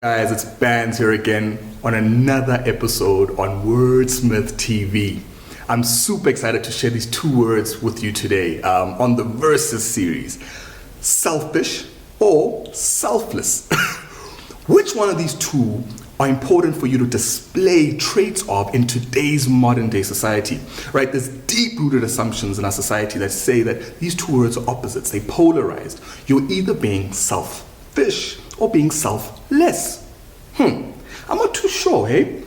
Guys, it's Bands here again on another episode on Wordsmith TV. I'm super excited to share these two words with you today on the Versus series. Selfish or selfless. Which one of these two are important for you to display traits of in today's modern day society? Right? There's deep-rooted assumptions in our society that say that these two words are opposites. They polarized. You're either being selfish or being selfless. I'm not too sure, hey?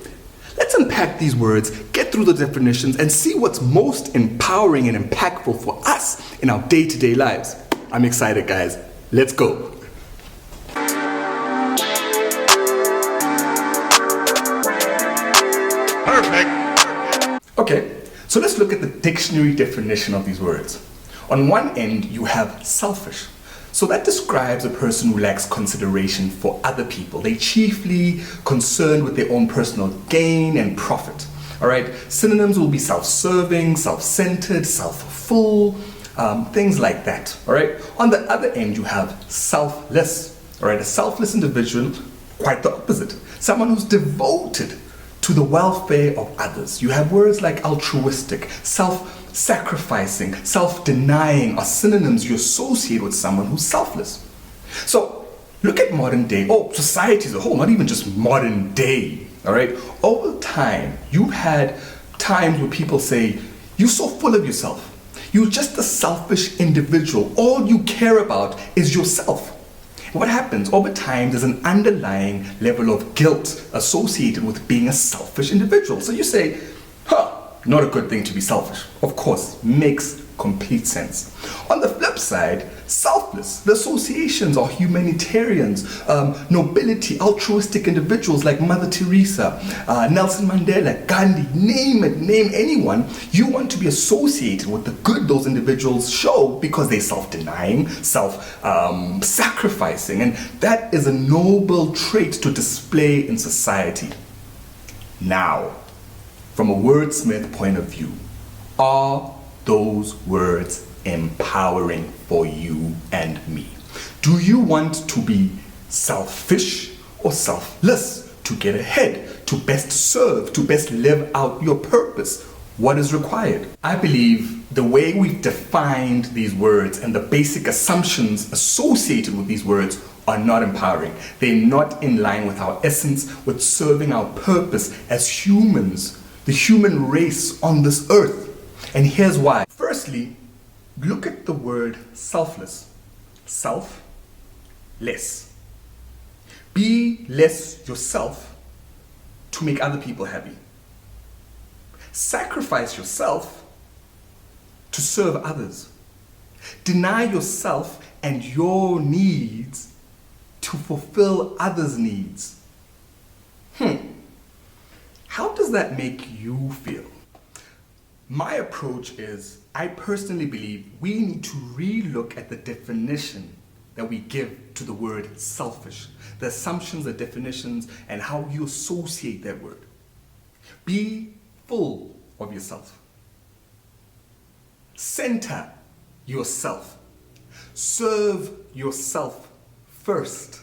Let's unpack these words, get through the definitions, and see what's most empowering and impactful for us in our day-to-day lives. I'm excited, guys. Let's go. Perfect. Okay, so let's look at the dictionary definition of these words. On one end, you have selfish. So that describes a person who lacks consideration for other people. They're chiefly concerned with their own personal gain and profit. All right. Synonyms will be self-serving, self-centered, self-full, things like that. All right. On the other end, you have selfless. All right. A selfless individual, quite the opposite. Someone who's devoted to the welfare of others. You have words like altruistic, self-sacrificing, self-denying are synonyms you associate with someone who's selfless. So look at modern day, society as a whole, not even just modern day, all right? Over time, you've had times where people say, you're so full of yourself. You're just a selfish individual. All you care about is yourself. What happens over time, there's an underlying level of guilt associated with being a selfish individual. So you say, not a good thing to be selfish. Of course, makes complete sense. On the flip side, selfless. The associations are humanitarians, nobility, altruistic individuals like Mother Teresa, Nelson Mandela, Gandhi, name it, name anyone. You want to be associated with the good those individuals show because they're self-denying, self-sacrificing, and that is a noble trait to display in society. Now, from a wordsmith point of view, are those words empowering for you and me? Do you want to be selfish or selfless to get ahead, to best serve, to best live out your purpose? What is required? I believe the way we've defined these words and the basic assumptions associated with these words are not empowering. They're not in line with our essence, with serving our purpose as humans, the human race on this earth. And here's why. Firstly, look at the word selfless. Selfless. Be less yourself to make other people happy. Sacrifice yourself to serve others. Deny yourself and your needs to fulfill others' needs. How does that make you feel? My approach is, I personally believe we need to relook at the definition that we give to the word selfish, the assumptions, the definitions, and how you associate that word. Be full of yourself. Center yourself. Serve yourself first.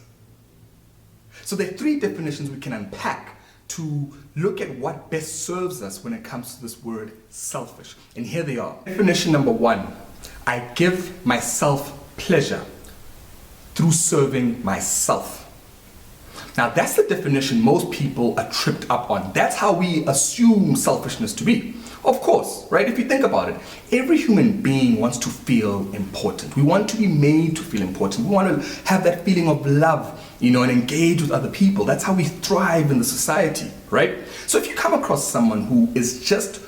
So there are three definitions we can unpack to look at what best serves us when it comes to this word selfish. And here they are. Definition number one, I give myself pleasure through serving myself. Now that's the definition most people are tripped up on. That's how we assume selfishness to be. Of course, right? If you think about it, every human being wants to feel important. We want to be made to feel important. We want to have that feeling of love, and engage with other people. That's how we thrive in the society, right? So if you come across someone who is just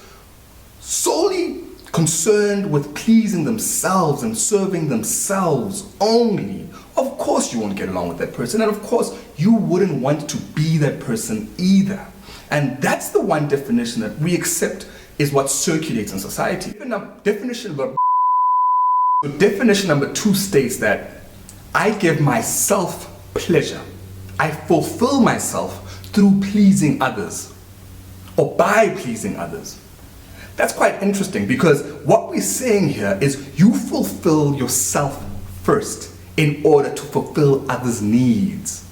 solely concerned with pleasing themselves and serving themselves only, of course you won't get along with that person. And of course, you wouldn't want to be that person either. And that's the one definition that we accept is what circulates in society. Definition number two states that I give myself pleasure. I fulfill myself through pleasing others or by pleasing others. That's quite interesting because what we're saying here is you fulfill yourself first in order to fulfill others' needs.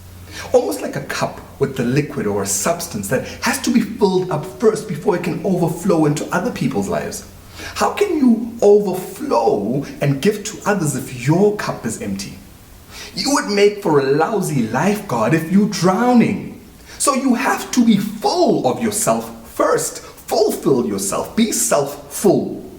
Almost like a cup with the liquid or a substance that has to be filled up first before it can overflow into other people's lives. How can you overflow and give to others if your cup is empty? You would make for a lousy lifeguard if you're drowning. So you have to be full of yourself first. Fulfill yourself. Be self-full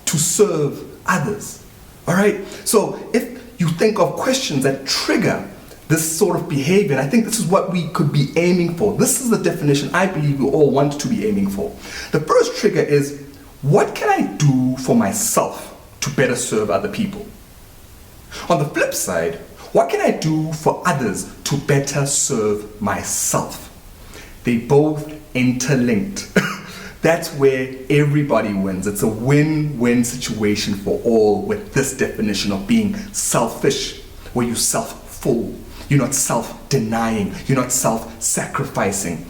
to serve others. All right? So if you think of questions that trigger this sort of behavior, I think this is what we could be aiming for. This is the definition I believe we all want to be aiming for. The first trigger is, what can I do for myself to better serve other people? On the flip side, what can I do for others to better serve myself? They both interlinked. That's where everybody wins. It's a win-win situation for all with this definition of being selfish, where you're self-full. You're not self-denying. You're not self-sacrificing.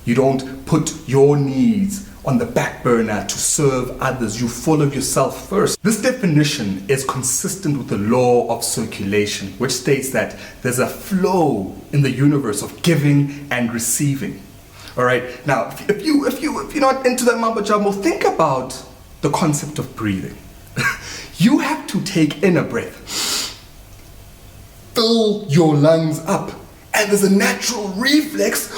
You don't put your needs on the back burner to serve others. You're full of yourself first. This definition is consistent with the law of circulation, which states that there's a flow in the universe of giving and receiving. All right. Now, if you're not into that mumbo jumbo, think about the concept of breathing. You have to take in a breath, fill your lungs up, and there's a natural reflex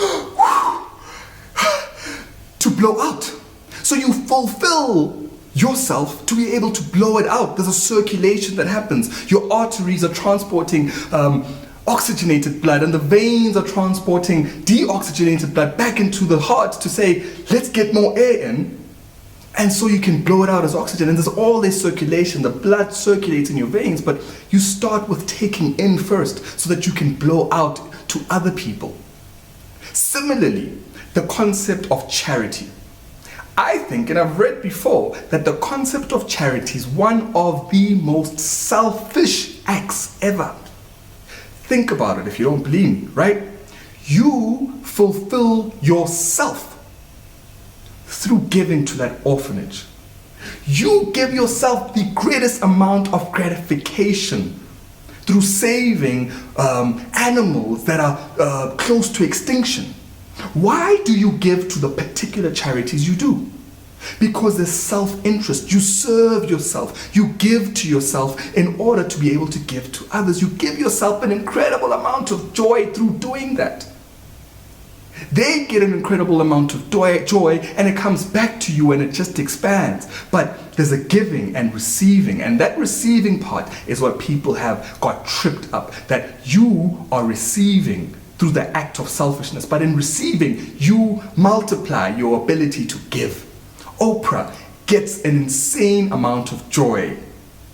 to blow out. So you fulfill yourself to be able to blow it out. There's a circulation that happens. Your arteries are transporting oxygenated blood, and the veins are transporting deoxygenated blood back into the heart to say, let's get more air in. And so you can blow it out as oxygen. And there's all this circulation. The blood circulates in your veins, but you start with taking in first so that you can blow out to other people. Similarly, the concept of charity. I think, and I've read before, that the concept of charity is one of the most selfish acts ever. Think about it if you don't believe me, right? You fulfill yourself through giving to that orphanage. You give yourself the greatest amount of gratification through saving animals that are close to extinction. Why do you give to the particular charities you do? Because there's self-interest. You serve yourself. You give to yourself in order to be able to give to others. You give yourself an incredible amount of joy through doing that. They get an incredible amount of joy, and it comes back to you and it just expands. But there's a giving and receiving, and that receiving part is what people have got tripped up, that you are receiving through the act of selfishness. But in receiving, you multiply your ability to give. Oprah gets an insane amount of joy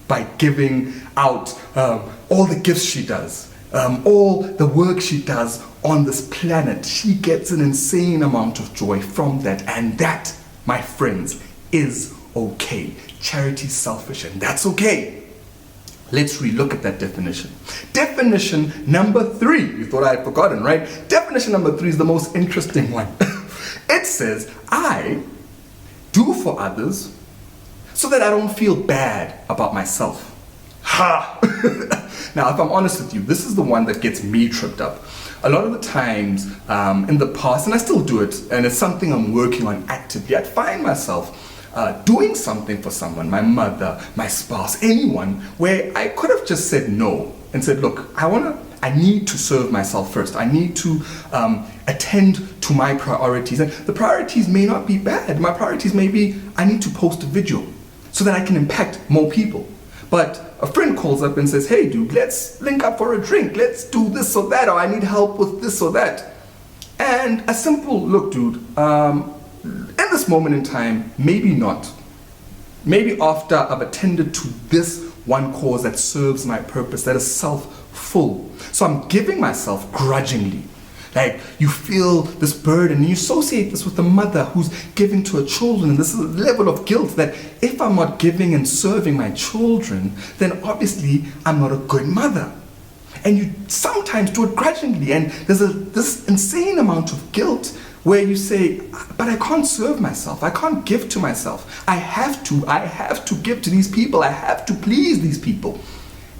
by giving out all the gifts she does, all the work she does on this planet. She gets an insane amount of joy from that, and that, my friends, is okay. Charity is selfish, and that's okay. Let's relook at that definition. Definition number 3. You thought I had forgotten, right? Definition number 3 is the most interesting one. It says, I do for others so that I don't feel bad about myself. Ha! Now, if I'm honest with you, this is the one that gets me tripped up. A lot of the times in the past, and I still do it, and it's something I'm working on actively, I'd find myself doing something for someone, my mother, my spouse, anyone, where I could have just said no and said, look, I need to serve myself first. I need to attend to my priorities. And the priorities may not be bad. My priorities may be, I need to post a video so that I can impact more people. But a friend calls up and says, hey dude, let's link up for a drink. Let's do this or that, or I need help with this or that. And a simple, look dude, in this moment in time, maybe not. Maybe after I've attended to this one cause that serves my purpose, that is self-full. So I'm giving myself grudgingly. Like, you feel this burden, and you associate this with the mother who's giving to her children, and this is a level of guilt that if I'm not giving and serving my children, then obviously I'm not a good mother. And you sometimes do it grudgingly, and there's this insane amount of guilt where you say, but I can't serve myself, I can't give to myself, I have to give to these people, I have to please these people.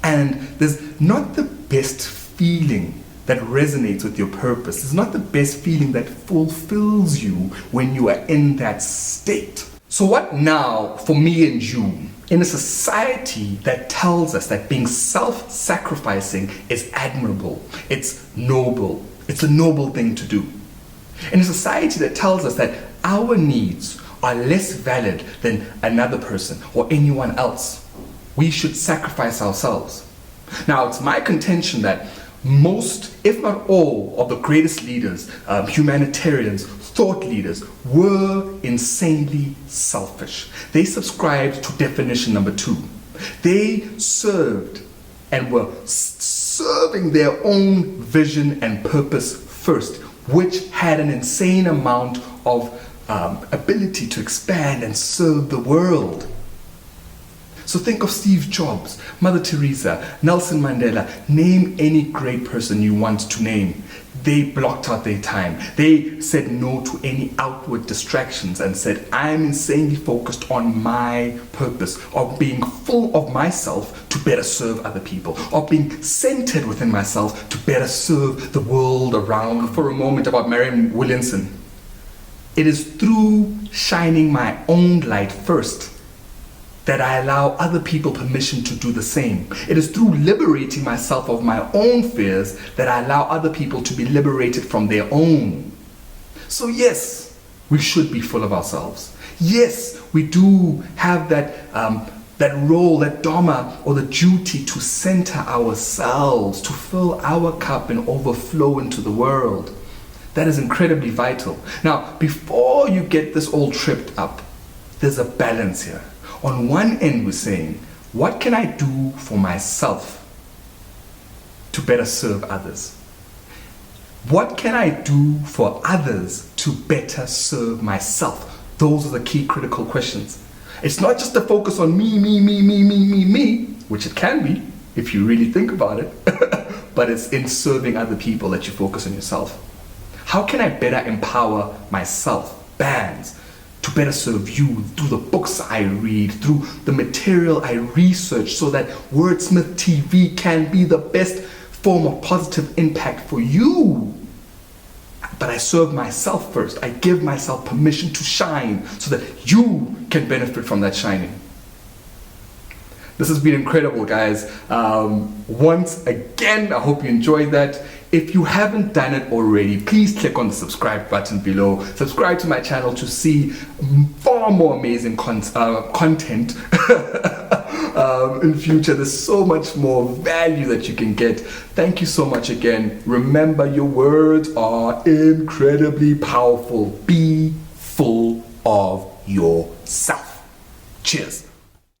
And there's not the best feeling that resonates with your purpose. It's not the best feeling that fulfills you when you are in that state. So what now for me and you in a society that tells us that being self-sacrificing is admirable, it's noble, it's a noble thing to do. In a society that tells us that our needs are less valid than another person or anyone else, we should sacrifice ourselves. Now, it's my contention that most, if not all, of the greatest leaders, humanitarians, thought leaders, were insanely selfish. They subscribed to definition number 2. They served and were serving their own vision and purpose first, which had an insane amount of ability to expand and serve the world. So think of Steve Jobs, Mother Teresa, Nelson Mandela, name any great person you want to name. They blocked out their time. They said no to any outward distractions and said, I'm insanely focused on my purpose of being full of myself to better serve other people, of being centered within myself to better serve the world around. For a moment about Marianne Williamson, it is through shining my own light first that I allow other people permission to do the same. It is through liberating myself of my own fears that I allow other people to be liberated from their own. So yes, we should be full of ourselves. Yes, we do have that role, that dharma or the duty to center ourselves, to fill our cup and overflow into the world. That is incredibly vital. Now, before you get this all tripped up, there's a balance here. On one end, we're saying, what can I do for myself to better serve others? What can I do for others to better serve myself? Those are the key critical questions. It's not just the focus on me, which it can be if you really think about it, but it's in serving other people that you focus on yourself. How can I better empower myself, bands, to better serve you through the books I read, through the material I research, so that Wordsmith TV can be the best form of positive impact for you? But I serve myself first. I give myself permission to shine so that you can benefit from that shining. This has been incredible, guys. Once again, I hope you enjoyed that. If you haven't done it already, please click on the subscribe button below. Subscribe to my channel to see far more amazing content in future. There's so much more value that you can get. Thank you so much again. Remember, your words are incredibly powerful. Be full of yourself. Cheers.